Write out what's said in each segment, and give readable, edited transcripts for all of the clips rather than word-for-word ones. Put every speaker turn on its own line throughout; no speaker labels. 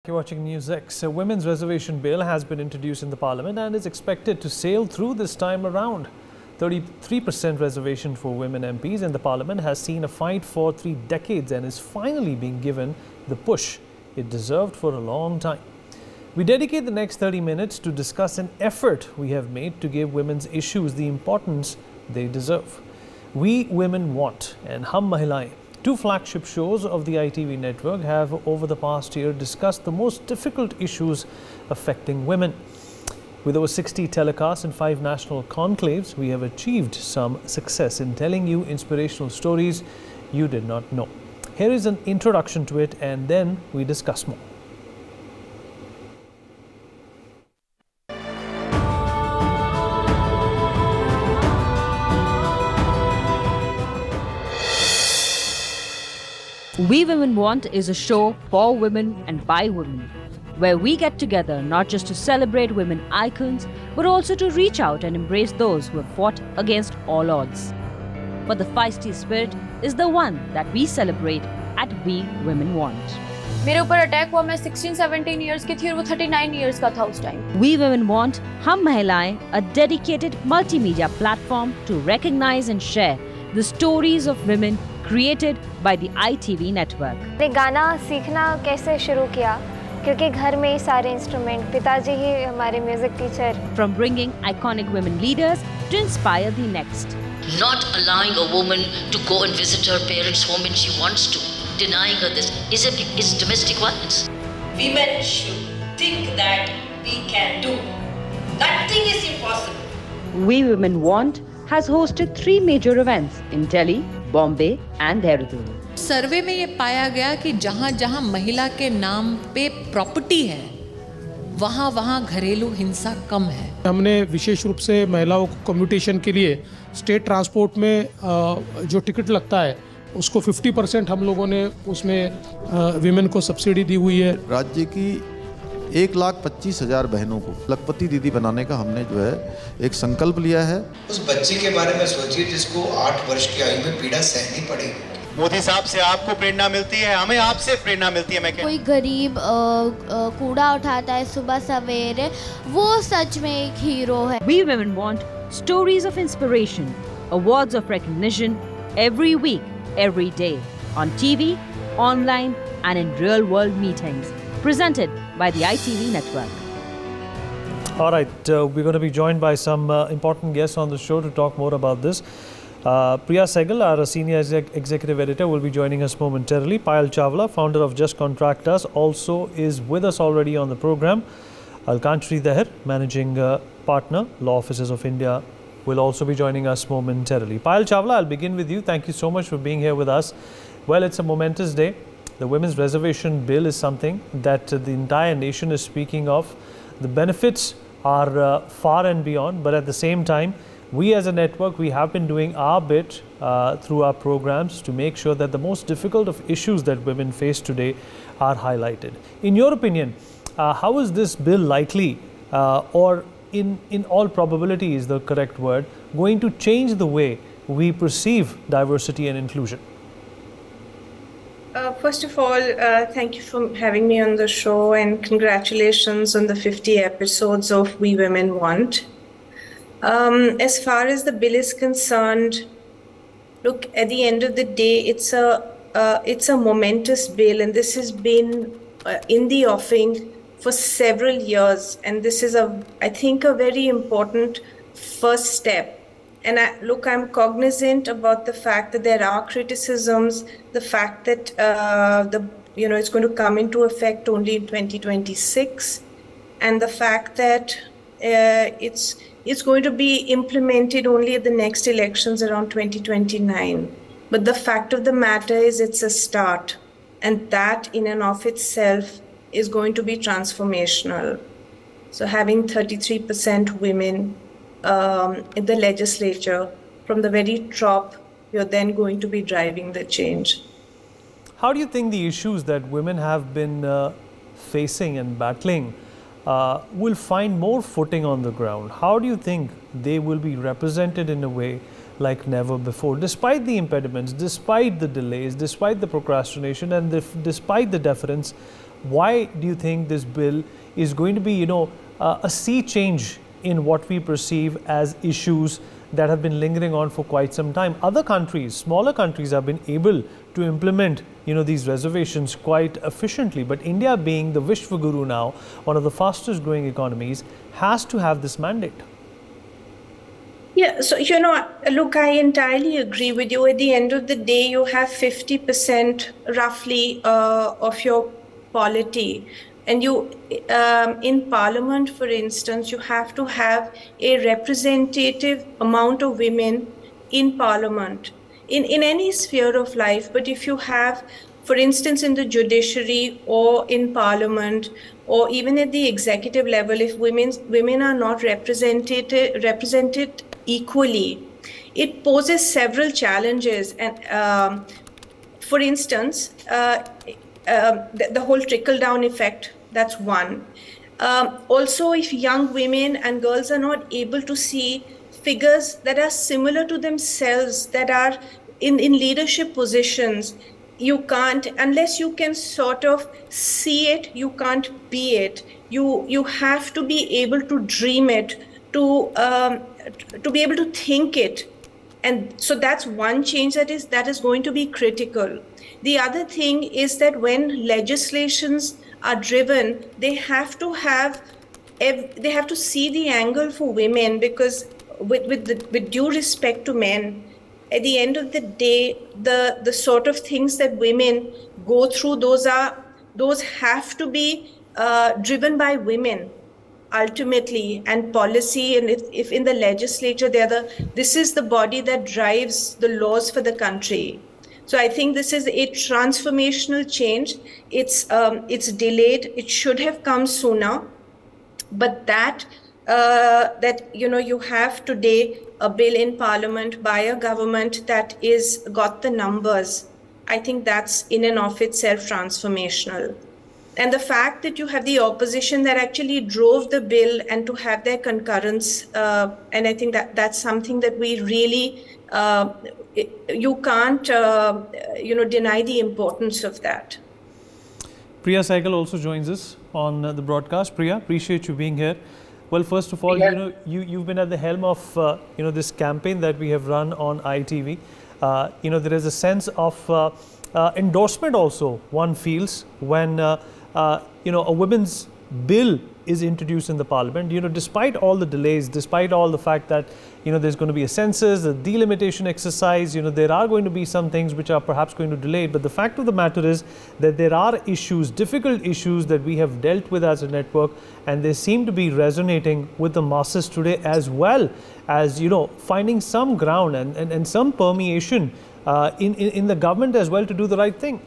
You're watching NewsX. A women's reservation bill has been introduced in the parliament and is expected to sail through this time around. 33% reservation for women MPs in the parliament has seen a fight for 3 decades and is finally being given the push it deserved for a long time. We dedicate the next 30 minutes to discuss an effort we have made to give women's issues the importance they deserve. We Women Want and Hum Mahilayein, two flagship shows of the ITV network, have over the past year discussed the most difficult issues affecting women. With over 60 telecasts and 5 national conclaves, we have achieved some success in telling you inspirational stories you did not know. Here is an introduction to it, and then we discuss more.
We Women Want is a show for women and by women, where we get together not just to celebrate women icons, but also to reach out and embrace those who have fought against all odds. But the feisty spirit is the one that we celebrate at We Women Want.
मेरे ऊपर attack हुआ, मैं 16-17 years की थी और वो 39 years का था उस time.
We Women Want Hum Mahilayein, a dedicated multimedia platform to recognize and share the stories of women created by the ITV network.
मैंने गाना सीखना कैसे शुरू किया क्योंकि घर में ही सारे इंस्ट्रूमेंट, पिताजी ही हमारे music teacher.
From bringing iconic women leaders to inspire the next.
Not allowing a woman to go and visit her parents' home when she wants to, denying her this, is domestic violence.
Women should think that we can do. Nothing is impossible.
We Women Want has hosted 3 major events in Delhi, Bombay and Dehradun.
सर्वे में ये पाया गया कि जहाँ-जहाँ महिला के नाम पे property है, वहाँ घरेलू हिंसा कम है.
हमने विशेष रूप से महिलाओं को कम्यूटेशन के लिए स्टेट ट्रांसपोर्ट में जो टिकट लगता है उसको 50% हम लोगों ने उसमें विमेन को सब्सिडी दी हुई है.
राज्य की 1,25,000 बहनों को लखपति दीदी बनाने का हमने जो है एक संकल्प लिया है.
उस बच्चे के बारे में सोचिए जिसको 8 वर्ष की आयु में पीड़ा सहनी पड़ेगी.
मोदी साहब से आपको प्रेरणा मिलती है, हमें आपसे प्रेरणा मिलती है. मैं
कोई गरीब कूड़ा उठाता है सुबह सवेरे, वो सच में एक हीरो है.
We Women Want stories of inspiration, awards of recognition every week, every day, on TV, online and in real world meetings. Presented by the ITV network.
All right, we're going to be joined by some important guests on the show to talk more about this. Priya Sehgal, our senior executive editor, will be joining us momentarily. Payal Chawla, founder of Just Contract Us, also is with us already on the program. Alkanchri Daher, managing partner, Law Offices of India, will also be joining us momentarily. Payal Chawla, I'll begin with you. Thank you so much for being here with us. Well, it's a momentous day. The Women's Reservation Bill is something that the entire nation is speaking of. The benefits are far and beyond, but at the same time, we as a network, we have been doing our bit through our programs to make sure that the most difficult of issues that women face today are highlighted. In your opinion, how is this bill likely, or in all probability is the correct word, going to change the way we perceive diversity and inclusion?
First of all, thank you for having me on the show and congratulations on the 50 episodes of We Women Want. As far as the bill is concerned, look, at the end of the day, it's a momentous bill, and this has been in the offing for several years, and this is I think a very important first step. And I'm cognizant about the fact that there are criticisms, the fact that it's going to come into effect only in 2026, and the fact that it's going to be implemented only at the next elections around 2029. But the fact of the matter is it's a start, and that in and of itself is going to be transformational. So having 33% women in the legislature, from the very top, you're then going to be driving the change.
How do you think the issues that women have been facing and battling will find more footing on the ground? How do you think they will be represented in a way like never before, despite the impediments, despite the delays, despite the procrastination, and despite the deference Why do you think this bill is going to be, a sea change in what we perceive as issues that have been lingering on for quite some time? Other countries, smaller countries, have been able to implement, these reservations quite efficiently. But India, being the Vishwaguru now, one of the fastest growing economies, has to have this mandate.
Yeah, so, look, I entirely agree with you. At the end of the day, you have 50% roughly of your polity. And you, in Parliament, for instance, you have to have a representative amount of women in Parliament, in any sphere of life. But if you have, for instance, in the judiciary or in Parliament, or even at the executive level, if women are not represented equally, it poses several challenges. And for instance, the whole trickle-down effect, that's one. Also, if young women and girls are not able to see figures that are similar to themselves, that are in leadership positions, you can't, unless you can sort of see it, you can't be it. You have to be able to dream it, to be able to think it. And so that's one change that is going to be critical. The other thing is that when legislations are driven, they have to see the angle for women, because with due respect to men, at the end of the day, the sort of things that women go through, those have to be driven by women ultimately, and policy. And if in the legislature, this is the body that drives the laws for the country. So I think this is a transformational change. It's delayed. It should have come sooner, but that you have today a bill in Parliament by a government that is got the numbers. I think that's in and of itself transformational. And the fact that you have the opposition that actually drove the bill and to have their concurrence, and I think that's something that we really, you can't, deny the importance of that.
Priya Sehgal also joins us on the broadcast. Priya, appreciate you being here. Well, first of all, you've been at the helm of, this campaign that we have run on ITV. There is a sense of endorsement also one feels when, a women's bill is introduced in the Parliament. Despite all the delays, despite all the fact that, there's going to be a census, a delimitation exercise, there are going to be some things which are perhaps going to delay. But the fact of the matter is that there are issues, difficult issues that we have dealt with as a network, and they seem to be resonating with the masses today, as well as, finding some ground and some permeation in the government as well to do the right thing.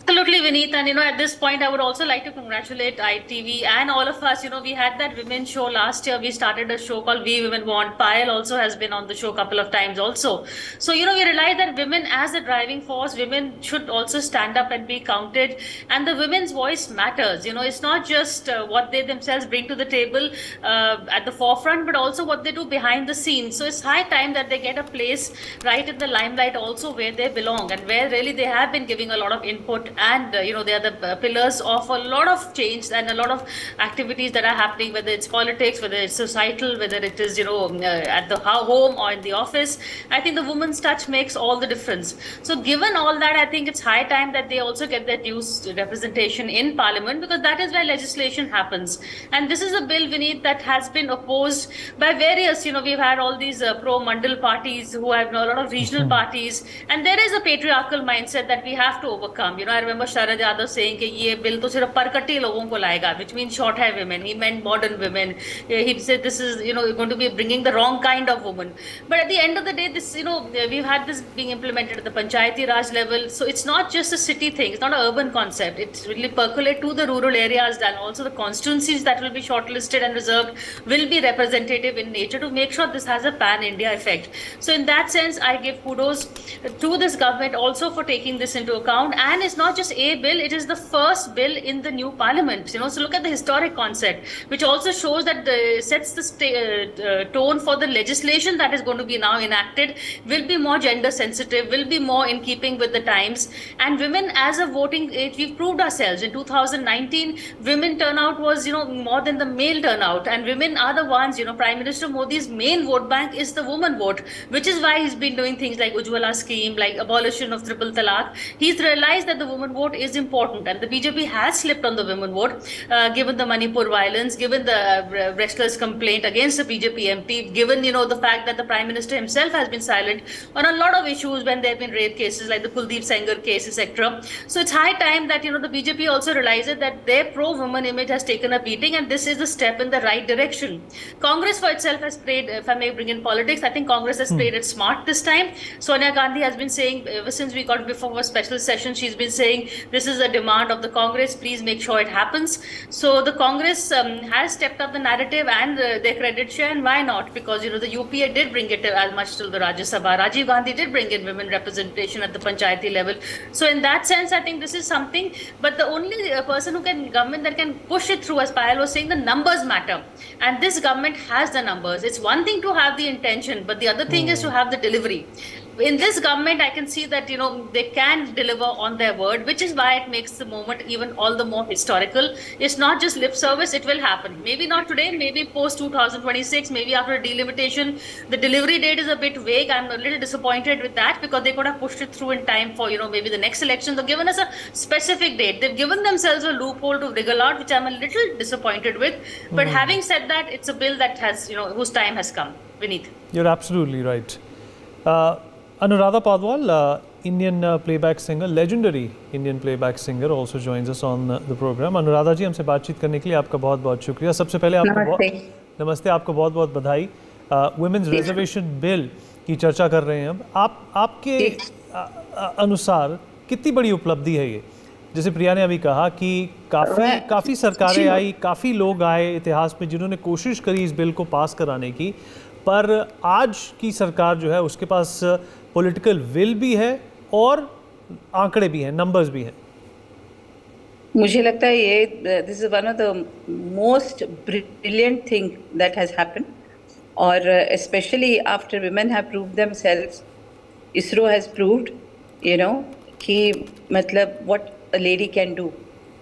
Absolutely, Vineet. And, at this point, I would also like to congratulate ITV and all of us. We had that women's show last year. We started a show called We Women Want. Payal also has been on the show a couple of times also. So, we realize that women as a driving force, women should also stand up and be counted. And the women's voice matters. It's not just what they themselves bring to the table at the forefront, but also what they do behind the scenes. So it's high time that they get a place right in the limelight also, where they belong and where really they have been giving a lot of input. And they are the pillars of a lot of change and a lot of activities that are happening, whether it's politics, whether it's societal, whether it is at the home or in the office. I think the woman's touch makes all the difference. So given all that, I think it's high time that they also get their due representation in Parliament, because that is where legislation happens. And this is a bill, Vineet, that has been opposed by various, we've had all these pro-Mandal parties who have a lot of regional parties, and there is a patriarchal mindset that we have to overcome. I remember Sharad Yadav saying that this bill to sirf parkati logon ko layega, which means short hair women. He meant modern women. He said this is, going to be bringing the wrong kind of woman. But at the end of the day, this, we've had this being implemented at the Panchayati Raj level. So it's not just a city thing. It's not an urban concept. It's really percolate to the rural areas, and also the constituencies that will be shortlisted and reserved will be representative in nature to make sure this has a pan-India effect. So in that sense, I give kudos to this government also for taking this into account. And it's not not just a bill, it is the first bill in the new parliament. You know, so look at the historic concept, which also shows that sets the tone for the legislation that is going to be now enacted, will be more gender sensitive, will be more in keeping with the times. And women as a voting age, we've proved ourselves. In 2019, women turnout was, you know, more than the male turnout, and women are the ones, you know, Prime Minister Modi's main vote bank is the woman vote, which is why he's been doing things like Ujjwala scheme, like abolition of triple talaq. He's realized that the woman vote is important, and the BJP has slipped on the women vote, given the Manipur violence, given the wrestler's complaint against the BJP MP, given, you know, the fact that the Prime Minister himself has been silent on a lot of issues when there have been rape cases like the Kuldeep Sengar case, etc. So it's high time that, you know, the BJP also realizes that their pro-woman image has taken a beating, and this is a step in the right direction. Congress for itself has played, if I may bring in politics, I think Congress has played it smart this time. Sonia Gandhi has been saying, ever since we got before a special session, she's been saying this is a demand of the Congress, please make sure it happens. So the Congress has stepped up the narrative and their credit share, and why not? Because, you know, the UPA did bring it as much to the Rajya Sabha. Rajiv Gandhi did bring in women representation at the panchayati level. So in that sense, I think this is something, but the only person who can, government that can push it through, as Payal was saying, the numbers matter. And this government has the numbers. It's one thing to have the intention, but the other thing is to have the delivery. In this government, I can see that, you know, they can deliver on their word, which is why it makes the moment even all the more historical. It's not just lip service, it will happen. Maybe not today, maybe post 2026, maybe after a delimitation. The delivery date is a bit vague. I'm a little disappointed with that, because they could have pushed it through in time for, you know, maybe the next election. They've given us a specific date. They've given themselves a loophole to wriggle out, which I'm a little disappointed with. But having said that, it's a bill that has, you know, whose time has come. Vineet.
You're absolutely right. Anuradha Padwal, Indian playback singer, legendary Indian playback singer, also joins us on the program. Anuradha जी, हमसे बातचीत करने के लिए आपका बहुत-बहुत शुक्रिया. सबसे पहले आपको नमस्ते, आपको बहुत-बहुत बधाई. वुमेन्स रिजर्वेशन बिल की चर्चा कर रहे हैं हम. आपके अनुसार कितनी बड़ी उपलब्धि है ये? जैसे प्रिया ने अभी कहा कि काफ़ी सरकारें आई, काफ़ी लोग आए इतिहास में जिन्होंने कोशिश करी इस बिल को पास कराने की, पर आज की सरकार जो है उसके पास पॉलिटिकल विल भी है और आंकड़े भी हैं, नंबर्स भी हैं.
मुझे लगता है ये this is one of the most brilliant thing that has happened, और specially after women have proved themselves, ISRO has proved, you know, कि मतलब what a lady can do,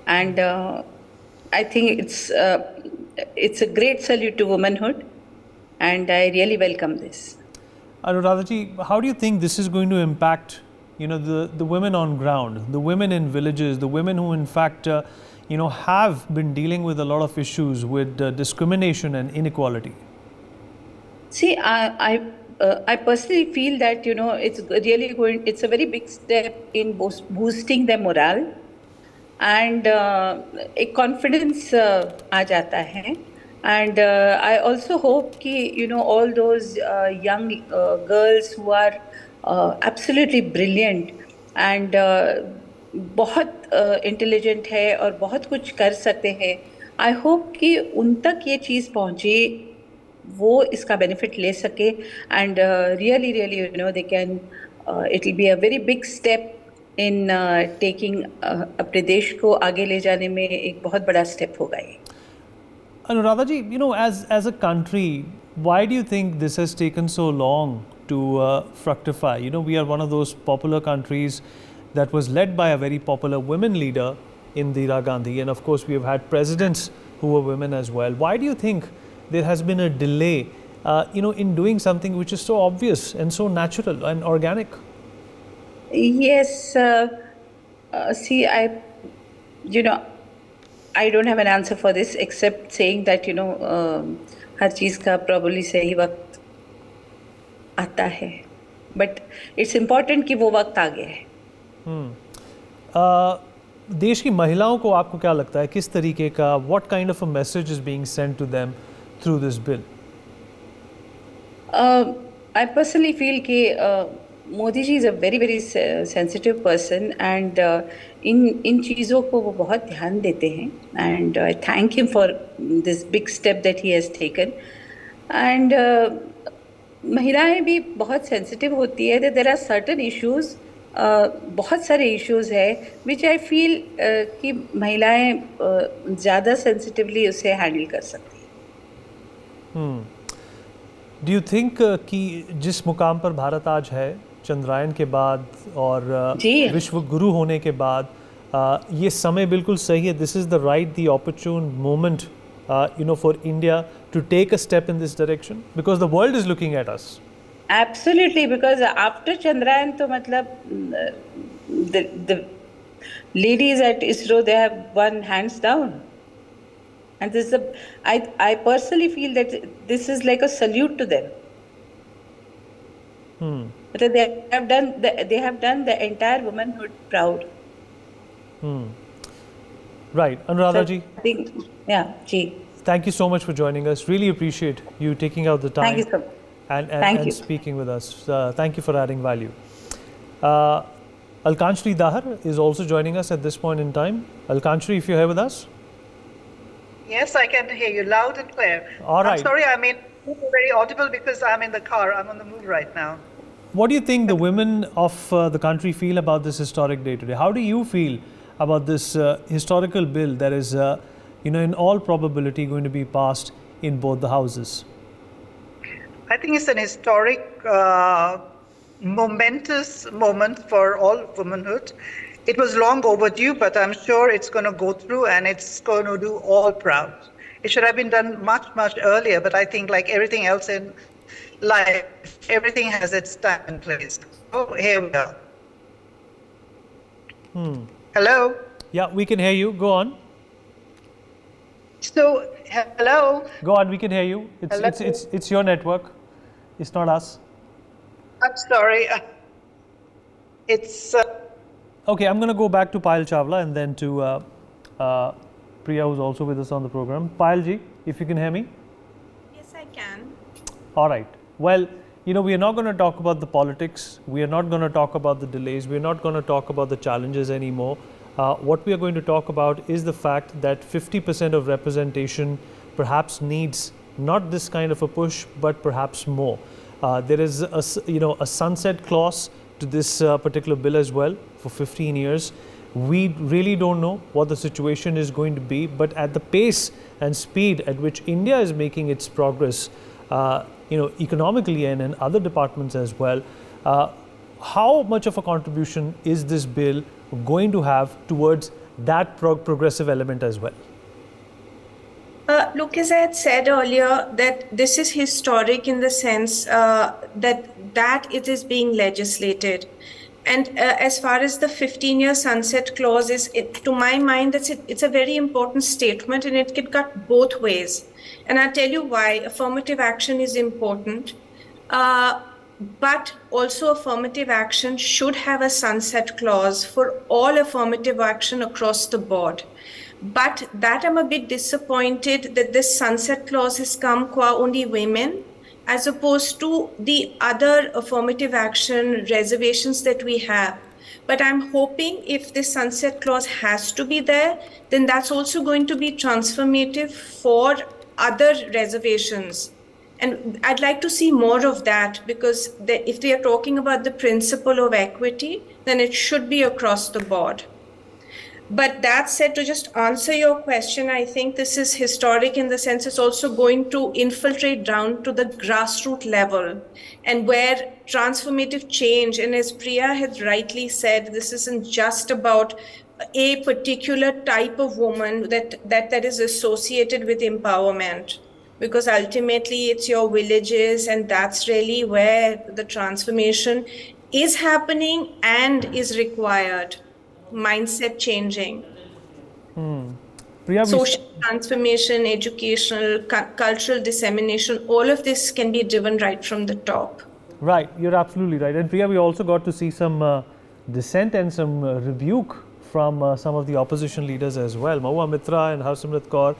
and I think it's a great salute to womanhood, and I really welcome this.
Anuradha ji, how do you think this is going to impact, you know, the women on ground, the women in villages, the women who in fact, you know, have been dealing with a lot of issues with discrimination and inequality?
See, I personally feel that, you know, it's really it's a very big step in boosting their morale, and a confidence आ जाता है. And I also hope कि, you know, all those young girls who are absolutely brilliant and बहुत intelligent है और बहुत कुछ कर सकते हैं, I hope कि उन तक ये चीज़ पहुँचे, वो इसका benefit ले सके, and really, you know, they can, it will be a very big step in taking अपने देश को आगे ले जाने में एक बहुत बड़ा step होगा ये.
Anuradha ji, you know, as a country, why do you think this has taken so long to fructify? You know, we are one of those popular countries that was led by a very popular women leader, Indira Gandhi, and of course we have had presidents who were women as well. Why do you think there has been a delay, you know, in doing something which is so obvious and so natural and organic?
Yes, see, you know, I don't have an answer for this except saying that, you know, हर चीज़ का probably सही वक्त आता है, but it's important कि वो वक्त आ गया है.
देश की महिलाओं को आपको क्या लगता है, किस तरीके का, what kind of a message is being sent to them through this bill?
I personally feel कि Modi ji is a very sensitive person, and इन चीज़ों को वो बहुत ध्यान देते हैं, and I thank him for this big step that he has taken. And महिलाएं भी बहुत sensitive होती है that there are certain issues बहुत सारे इश्यूज है which I feel कि महिलाएं ज़्यादा सेंसिटिवली उसे हैंडल कर सकती हैं।
Do you think कि जिस मुकाम पर भारत आज है चंद्रायन के बाद और विश्व गुरु होने के बाद ये समय बिल्कुल सही है? This is the right, the opportune moment for India to take a step in this direction because the world is looking at us.
Absolutely, because after Chandrayaan तो मतलब the ladies at ISRO, they have won hands down. And this is I personally feel that this is like a salute to them. But they have done the entire womanhood proud.
Right, Anuradha ji.
I think, yeah, ji.
Thank you so much for joining us. Really appreciate you taking out the time.
Thank you so much.
And speaking with us. Thank you for adding value. Alkanshri Dahar is also joining us at this point in time. Alkanshri, if you're here with us.
Yes, I can hear you loud and clear.
All right.
I'm sorry, I mean, very audible because I'm in the car. I'm on the move right now.
What do you think the women of the country feel about this historic day today? How do you feel about this historical bill that is, in all probability going to be passed in both the houses?
I think it's an historic, momentous moment for all womanhood. It was long overdue, but I'm sure it's going to go through and it's going to do all proud. It should have been done much, much earlier, but I think like everything else in life, everything has its time and place. Oh, here we are. Hello?
Yeah, we can hear you. Go on.
So, hello?
Go on, we can hear you. It's your network. It's not us.
I'm sorry. It's...
Okay, I'm going to go back to Payal Chawla and then to Priya, who's also with us on the program. Payal ji, if you can hear me.
Yes, I can.
All right. Well, we are not going to talk about the politics. We are not going to talk about the delays. We are not going to talk about the challenges anymore. What we are going to talk about is the fact that 50% of representation perhaps needs not this kind of a push, but perhaps more. There is a sunset clause to this particular bill as well for 15 years. We really don't know what the situation is going to be, but at the pace and speed at which India is making its progress, economically and in other departments as well, how much of a contribution is this bill going to have towards that progressive element as well?
Look, as I had said earlier, that this is historic in the sense that it is being legislated. And as far as the 15-year sunset clause is, to my mind, it's a very important statement and it can cut both ways. And I'll tell you why. Affirmative action is important, but also affirmative action should have a sunset clause for all affirmative action across the board. But that I'm a bit disappointed that this sunset clause has come qua only women, as opposed to the other affirmative action reservations that we have. But I'm hoping if this sunset clause has to be there, then that's also going to be transformative for other reservations. And I'd like to see more of that, because if we are talking about the principle of equity, then it should be across the board. But that said, to just answer your question, I think this is historic in the sense it's also going to infiltrate down to the grassroots level, and where transformative change, and as Priya had rightly said, this isn't just about a particular type of woman that is associated with empowerment, because ultimately it's your villages, and that's really where the transformation is happening and is required. Mindset changing, social transformation, educational, cultural dissemination, all of this can be driven right from the top.
Right, you're absolutely right. And Priya, we also got to see some dissent and some rebuke from some of the opposition leaders as well. Mahua Mitra and Harsimrat Kaur,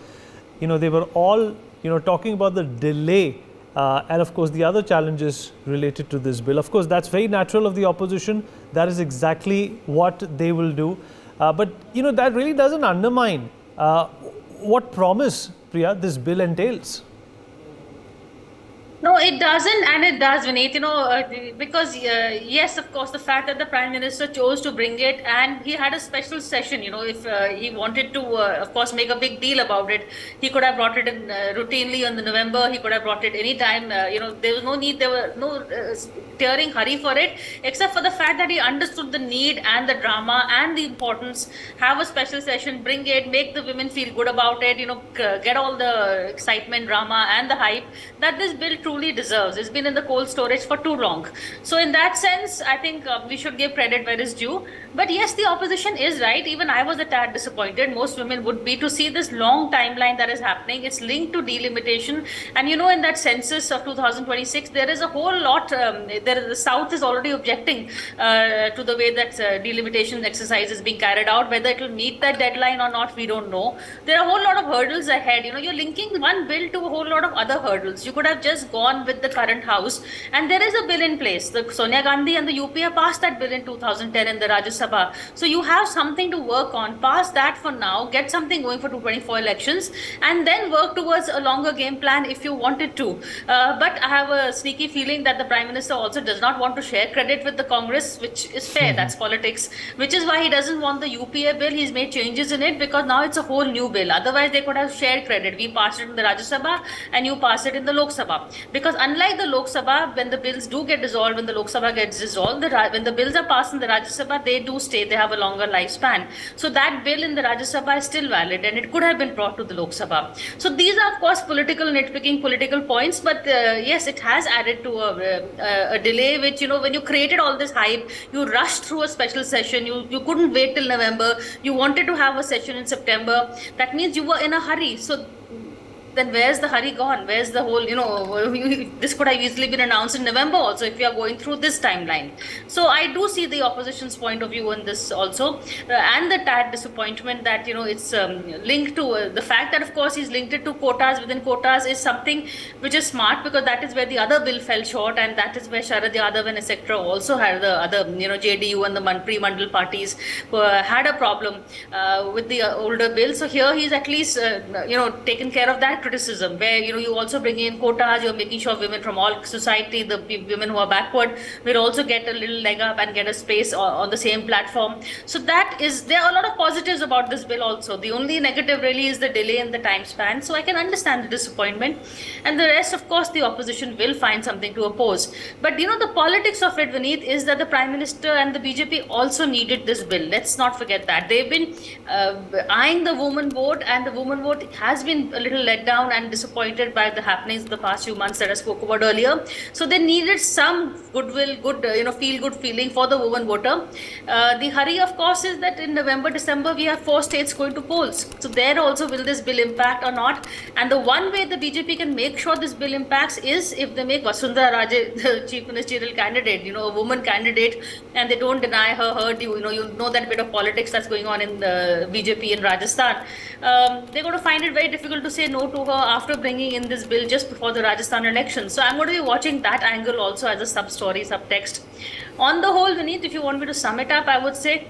they were all, talking about the delay and of course the other challenges related to this bill. Of course, that's very natural of the opposition. That is exactly what they will do. But that really doesn't undermine what promise, Priya, this bill entails.
No, it doesn't, and it does, Vineet, because yes, of course, the fact that the Prime Minister chose to bring it, and he had a special session, if he wanted to, of course, make a big deal about it, he could have brought it in routinely on the November, he could have brought it anytime, there was no need, there were no tearing hurry for it, except for the fact that he understood the need and the drama and the importance, have a special session, bring it, make the women feel good about it, get all the excitement, drama, and the hype that this bill truly deserves. It's been in the cold storage for too long. So in that sense, I think we should give credit where it's due. But yes, the opposition is right. Even I was a tad disappointed. Most women would be to see this long timeline that is happening. It's linked to delimitation. And in that census of 2026, there is a whole lot, the South is already objecting to the way that delimitation exercise is being carried out. Whether it will meet that deadline or not, we don't know. There are a whole lot of hurdles ahead. You're linking one bill to a whole lot of other hurdles. You could have just gone with the current house, and there is a bill in place. The Sonia Gandhi and the UP have passed that bill in 2010 in the Rajya Sabha. So you have something to work on. Pass that for now, get something going for 2024 elections, and then work towards a longer game plan if you wanted to. But I have a sneaky feeling that the Prime Minister also does not want to share credit with the Congress, which is fair. That's politics, which is why he doesn't want the UPA bill. He's made changes in it because now it's a whole new bill. Otherwise, they could have shared credit. We passed it in the Rajya Sabha and you pass it in the Lok Sabha. Because unlike the Lok Sabha, when the bills do get dissolved, when the Lok Sabha gets dissolved, when the bills are passed in the Rajya Sabha, they do stay, they have a longer lifespan. So that bill in the Rajya Sabha is still valid and it could have been brought to the Lok Sabha. So these are of course political nitpicking, political points, but yes, it has added to a delay which, when you created all this hype, you rushed through a special session, you couldn't wait till November, you wanted to have a session in September, that means you were in a hurry. So then where's the hurry gone? Where's the whole, this could have easily been announced in November also if you are going through this timeline. So I do see the opposition's point of view on this also, and the tad disappointment that, it's linked to the fact that, of course, he's linked it to quotas within quotas is something which is smart because that is where the other bill fell short, and that is where Sharad Yadav and etc. also had the other, JDU and the pre-Mandal parties had a problem with the older bill. So here he's at least, taken care of that criticism where you also bring in quotas, you're making sure women from all society, the women who are backward will also get a little leg up and get a space on the same platform. So there are a lot of positives about this bill also. The only negative really is the delay in the time span. So I can understand the disappointment, and the rest, of course, the opposition will find something to oppose. But the politics of it, Vineet, is that the Prime Minister and the BJP also needed this bill. Let's not forget that. They've been eyeing the woman vote, and the woman vote has been a little let down and disappointed by the happenings of the past few months that I spoke about earlier. So they needed some goodwill, feel-good feeling for the woman voter. The hurry, of course, is that in November, December, we have 4 states going to polls. So there also, will this bill impact or not? And the one way the BJP can make sure this bill impacts is if they make Vasundhara Raje the chief ministerial candidate, a woman candidate, and they don't deny her due. You know that bit of politics that's going on in the BJP in Rajasthan. They're going to find it very difficult to say no to her after bringing in this bill just before the Rajasthan election. So I'm going to be watching that angle also as a sub-story, subtext. On the whole, Vineet, if you want me to sum it up, I would say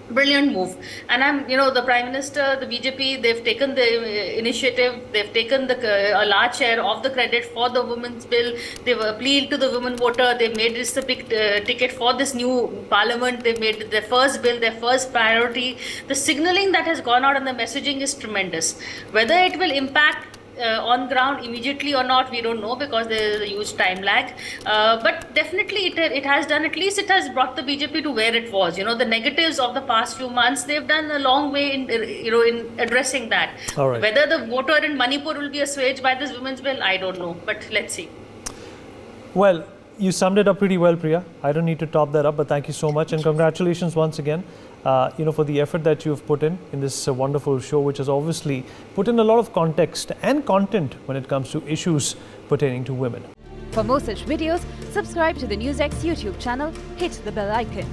brilliant move. And the Prime Minister, the BJP, they've taken the initiative, they've taken a large share of the credit for the women's bill, they've appealed to the women voter, they've made this a big ticket for this new parliament, they've made their first bill, their first priority. The signaling that has gone out and the messaging is tremendous. Whether it will impact on ground immediately or not, we don't know, because there is a huge time lag, but definitely it has done, at least it has brought the BJP to where it was. The negatives of the past few months, they've done a long way in in addressing that.
All right.
Whether the voter in Manipur will be assuaged by this women's bill, I don't know, but let's see.
Well, you summed it up pretty well, Priya. I don't need to top that up, but thank you so much, and congratulations once again for the effort that you've put in this wonderful show, which has obviously put in a lot of context and content when it comes to issues pertaining to women.
For more such videos, subscribe to the NewsX YouTube channel, hit the bell icon.